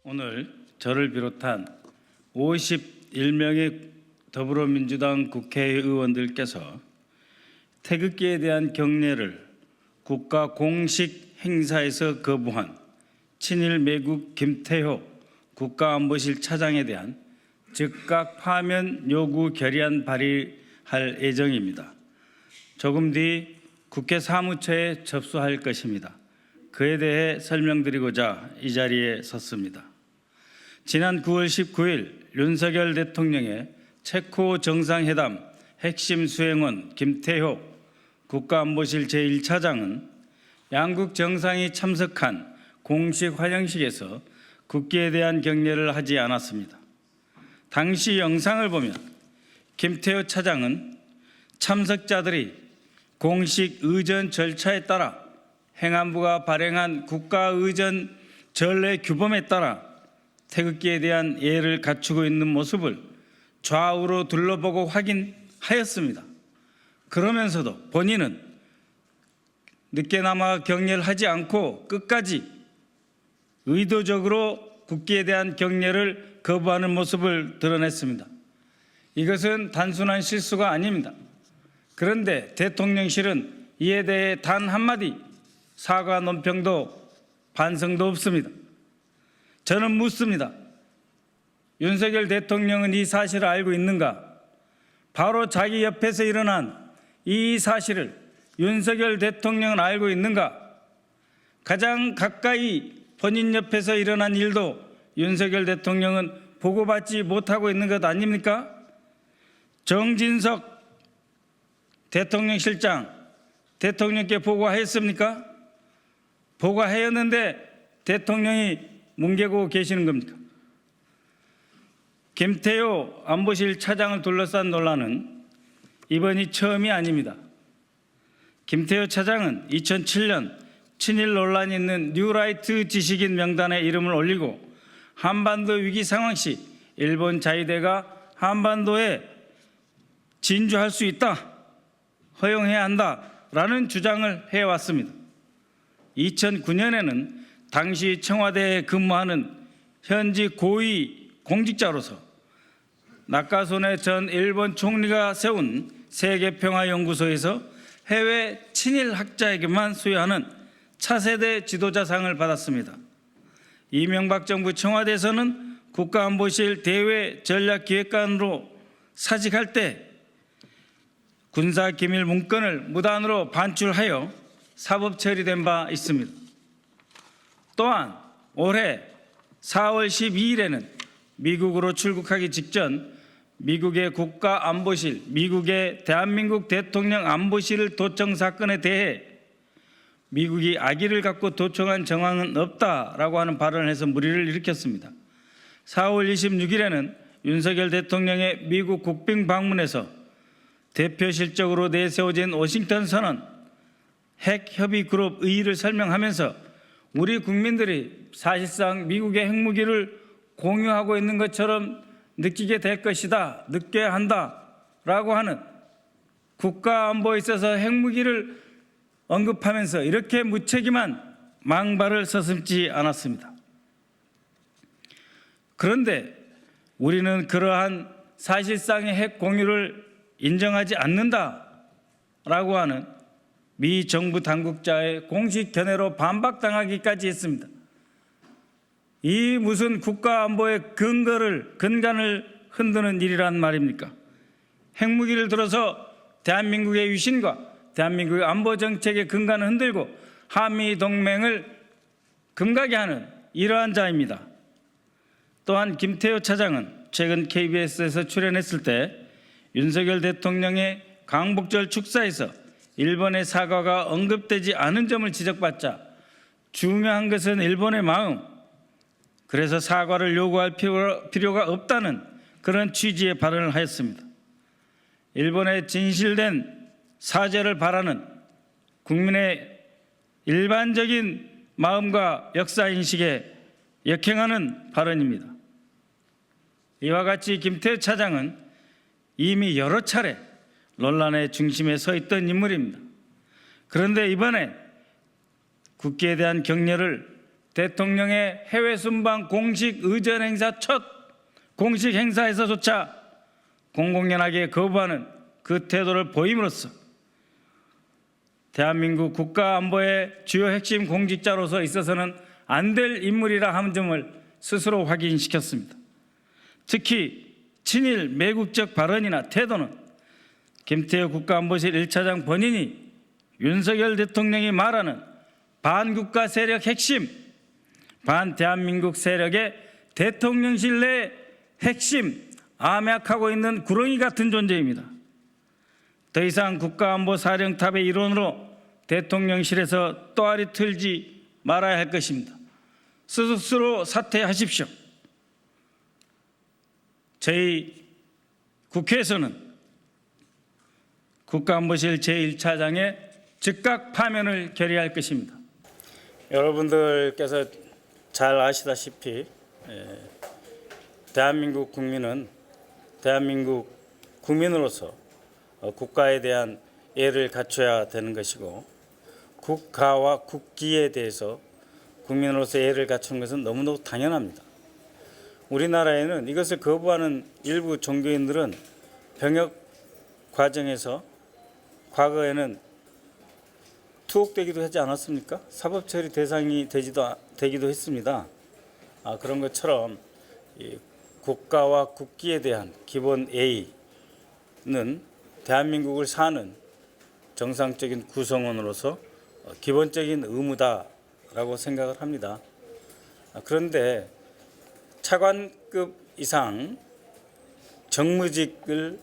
오늘 저를 비롯한 51명의 더불어민주당 국회의원들께서 태극기에 대한 경례를 국가 공식 행사에서 거부한 친일 매국 김태효 국가안보실 차장에 대한 즉각 파면 요구 결의안 발의할 예정입니다. 조금 뒤 국회 사무처에 접수할 것입니다. 그에 대해 설명드리고자 이 자리에 섰습니다. 지난 9월 19일 윤석열 대통령의 체코 정상회담 핵심 수행원 김태효 국가안보실 제1차장은 양국 정상이 참석한 공식 환영식에서 국기에 대한 경례를 하지 않았습니다. 당시 영상을 보면 김태효 차장은 참석자들이 공식 의전 절차에 따라 행안부가 발행한 국가의전 전례 규범에 따라 태극기에 대한 예를 갖추고 있는 모습을 좌우로 둘러보고 확인하였습니다. 그러면서도 본인은 늦게나마 경례를 하지 않고 끝까지 의도적으로 국기에 대한 경례를 거부하는 모습을 드러냈습니다. 이것은 단순한 실수가 아닙니다. 그런데 대통령실은 이에 대해 단 한마디 사과 논평도 반성도 없습니다. 저는 묻습니다. 윤석열 대통령은 이 사실을 알고 있는가? 바로 자기 옆에서 일어난 이 사실을 윤석열 대통령은 알고 있는가? 가장 가까이 본인 옆에서 일어난 일도 윤석열 대통령은 보고받지 못하고 있는 것 아닙니까? 정진석 대통령실장 대통령께 보고하였습니까? 보고하였는데 대통령이 뭉개고 계시는 겁니까? 김태효 안보실 차장을 둘러싼 논란은 이번이 처음이 아닙니다. 김태효 차장은 2007년 친일 논란이 있는 뉴라이트 지식인 명단에 이름을 올리고 한반도 위기 상황 시 일본 자위대가 한반도에 진주할 수 있다, 허용해야 한다라는 주장을 해왔습니다. 2009년에는 당시 청와대에 근무하는 현지 고위 공직자로서 나카소네 전 일본 총리가 세운 세계평화연구소에서 해외 친일 학자에게만 수여하는 차세대 지도자상을 받았습니다. 이명박 정부 청와대에서는 국가안보실 대외전략기획관으로 사직할 때 군사기밀 문건을 무단으로 반출하여 사법 처리된 바 있습니다. 또한 올해 4월 12일에는 미국으로 출국하기 직전 미국의 국가안보실, 미국의 대한민국 대통령 안보실 도청 사건에 대해 미국이 악의를 갖고 도청한 정황은 없다라고 하는 발언을 해서 물의를 일으켰습니다. 4월 26일에는 윤석열 대통령의 미국 국빈 방문에서 대표실적으로 내세워진 워싱턴 선언, 핵협의그룹 의의를 설명하면서 우리 국민들이 사실상 미국의 핵무기를 공유하고 있는 것처럼 느끼게 될 것이다, 느껴야 한다라고 하는 국가안보에 있어서 핵무기를 언급하면서 이렇게 무책임한 망발을 서슴지 않았습니다. 그런데 우리는 그러한 사실상의 핵 공유를 인정하지 않는다라고 하는 미 정부 당국자의 공식 견해로 반박당하기까지 했습니다. 이 무슨 국가안보의 근간을 흔드는 일이란 말입니까? 핵무기를 들어서 대한민국의 위신과 대한민국의 안보정책의 근간을 흔들고 한미동맹을 금가게 하는 이러한 자입니다. 또한 김태효 차장은 최근 KBS에서 출연했을 때 윤석열 대통령의 광복절 축사에서 일본의 사과가 언급되지 않은 점을 지적받자 중요한 것은 일본의 마음, 그래서 사과를 요구할 필요가 없다는 그런 취지의 발언을 하였습니다. 일본의 진실된 사죄를 바라는 국민의 일반적인 마음과 역사인식에 역행하는 발언입니다. 이와 같이 김태효 차장은 이미 여러 차례 논란의 중심에 서 있던 인물입니다. 그런데 이번에 국기에 대한 경례를 대통령의 해외 순방 공식 의전 행사 첫 공식 행사에서조차 공공연하게 거부하는 그 태도를 보임으로써 대한민국 국가안보의 주요 핵심 공직자로서 있어서는 안 될 인물이라 하는 점을 스스로 확인시켰습니다. 특히 친일 매국적 발언이나 태도는 김태효 국가안보실 1차장 본인이 윤석열 대통령이 말하는 반국가 세력 핵심, 반대한민국 세력의 대통령실 내 핵심 암약하고 있는 구렁이 같은 존재입니다. 더 이상 국가안보사령탑의 일원으로 대통령실에서 또아리 틀지 말아야 할 것입니다. 스스로 사퇴하십시오. 저희 국회에서는 국가안보실 제1차장의 즉각 파면을 결의할 것입니다. 여러분들께서 잘 아시다시피 대한민국 국민은 대한민국 국민으로서 국가에 대한 예를 갖춰야 되는 것이고, 국가와 국기에 대해서 국민으로서 예를 갖추는 것은 너무너무 당연합니다. 우리나라에는 이것을 거부하는 일부 종교인들은 병역 과정에서 과거에는 투옥되기도 하지 않았습니까? 사법처리 대상이 되기도 했습니다. 그런 것처럼 국가와 국기에 대한 기본 예의는 대한민국을 사는 정상적인 구성원으로서 기본적인 의무다라고 생각을 합니다. 그런데 차관급 이상 정무직을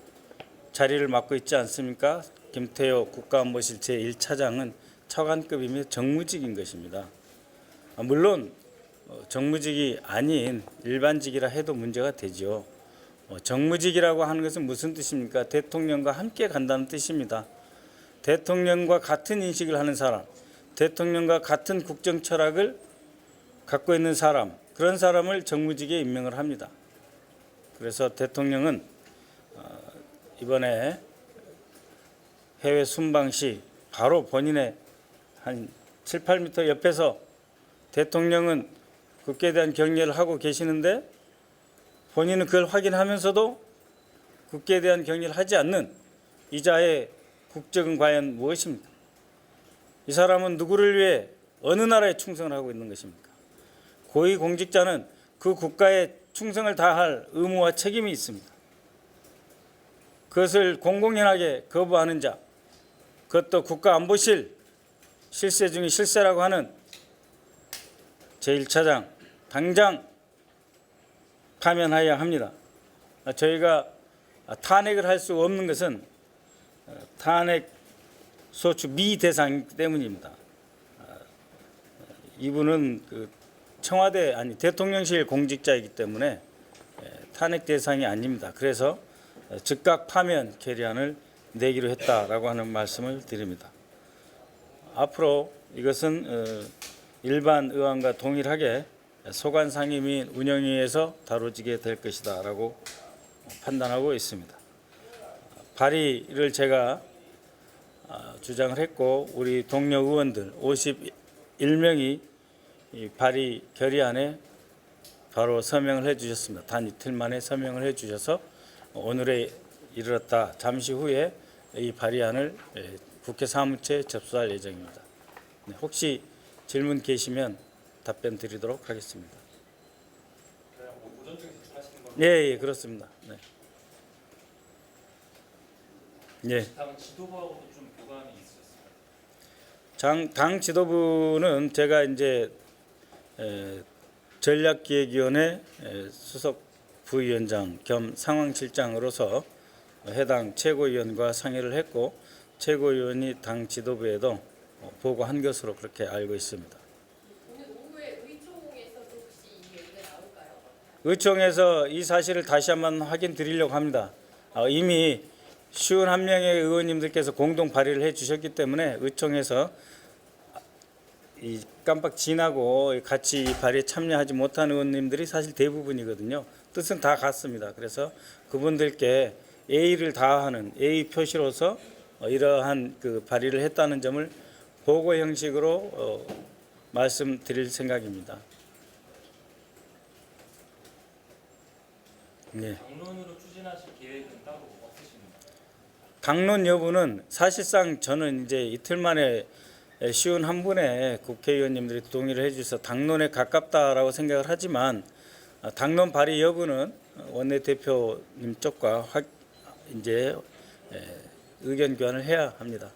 자리를 맡고 있지 않습니까? 김태효 국가안보실 제1차장은 차관급이며 정무직인 것입니다. 물론 정무직이 아닌 일반직이라 해도 문제가 되죠. 정무직이라고 하는 것은 무슨 뜻입니까? 대통령과 함께 간다는 뜻입니다. 대통령과 같은 인식을 하는 사람, 대통령과 같은 국정 철학을 갖고 있는 사람, 그런 사람을 정무직에 임명을 합니다. 그래서 대통령은 이번에 해외 순방 시 바로 본인의 한 7, 8m 옆에서 대통령은 국기에 대한 경례를 하고 계시는데 본인은 그걸 확인하면서도 국기에 대한 경례를 하지 않는 이자의 국적은 과연 무엇입니까? 이 사람은 누구를 위해 어느 나라에 충성을 하고 있는 것입니까? 고위공직자는 그 국가에 충성을 다할 의무와 책임이 있습니다. 그것을 공공연하게 거부하는 자, 그것도 국가안보실 실세 중에 실세라고 하는 제1차장 당장 파면하여야 합니다. 저희가 탄핵을 할 수 없는 것은 탄핵 소추 미대상 때문입니다. 이분은 청와대 아니 대통령실 공직자이기 때문에 탄핵 대상이 아닙니다. 그래서 즉각 파면 결의안을 내기로 했다라고 하는 말씀을 드립니다. 앞으로 이것은 일반 의안과 동일하게 소관상임위 운영위에서 다뤄지게 될 것이다라고 판단하고 있습니다. 발의를 제가 주장을 했고 우리 동료 의원들 51명이 이 발의 결의안에 바로 서명을 해주셨습니다. 단 이틀 만에 서명을 해주셔서 오늘에 이르렀다. 잠시 후에 이 발의안을 국회 사무처에 접수할 예정입니다. 혹시 질문 계시면 답변 드리도록 하겠습니다. 오전 중에 제출하시는 겁니까? 예, 그렇습니다. 네. 예. 당 지도부하고도 좀 교감이 있으셨어요? 당 지도부는 제가 이제 전략기획위원회 수석 부위원장 겸 상황실장으로서 해당 최고위원과 상의를 했고 최고위원이 당 지도부에도 보고한 것으로 그렇게 알고 있습니다. 오늘 오후에 의총에서도 혹시 이 얘기가 나올까요? 의총에서 이 사실을 다시 한번 확인드리려고 합니다. 이미 51명의 의원님들께서 공동 발의를 해주셨기 때문에 의총에서 이 깜빡 지나고 같이 발의에 참여하지 못한 의원님들이 사실 대부분이거든요. 뜻은 다 같습니다. 그래서 그분들께 예의를 다하는 예의 표시로서 이러한 그 발의를 했다는 점을 보고 형식으로 말씀드릴 생각입니다. 네. 당론으로 추진하실 계획은 따로 없으십니까? 당론 여부는 사실상 저는 이제 이틀 만에 쉬운 한 분의 국회의원님들이 동의를 해주셔서 당론에 가깝다라고 생각을 하지만 당론 발의 여부는 원내대표님 쪽과 이제 의견 교환을 해야 합니다.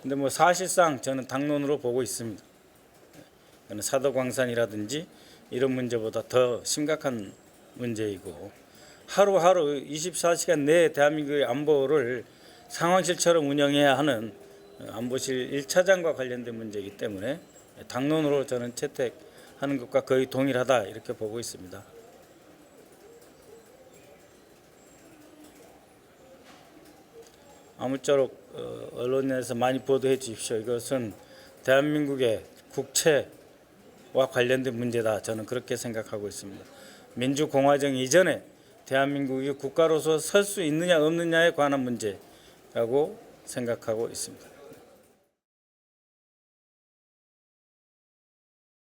근데 뭐 사실상 저는 당론으로 보고 있습니다. 사도광산이라든지 이런 문제보다 더 심각한 문제이고 하루하루 24시간 내에 대한민국의 안보를 상황실처럼 운영해야 하는 안보실 1차장과 관련된 문제이기 때문에 당론으로 저는 채택하는 것과 거의 동일하다 이렇게 보고 있습니다. 아무쪼록 언론에서 많이 보도해 주십시오. 이것은 대한민국의 국채와 관련된 문제다. 저는 그렇게 생각하고 있습니다. 민주공화정 이전에 대한민국이 국가로서 설 수 있느냐 없느냐에 관한 문제라고 생각하고 있습니다.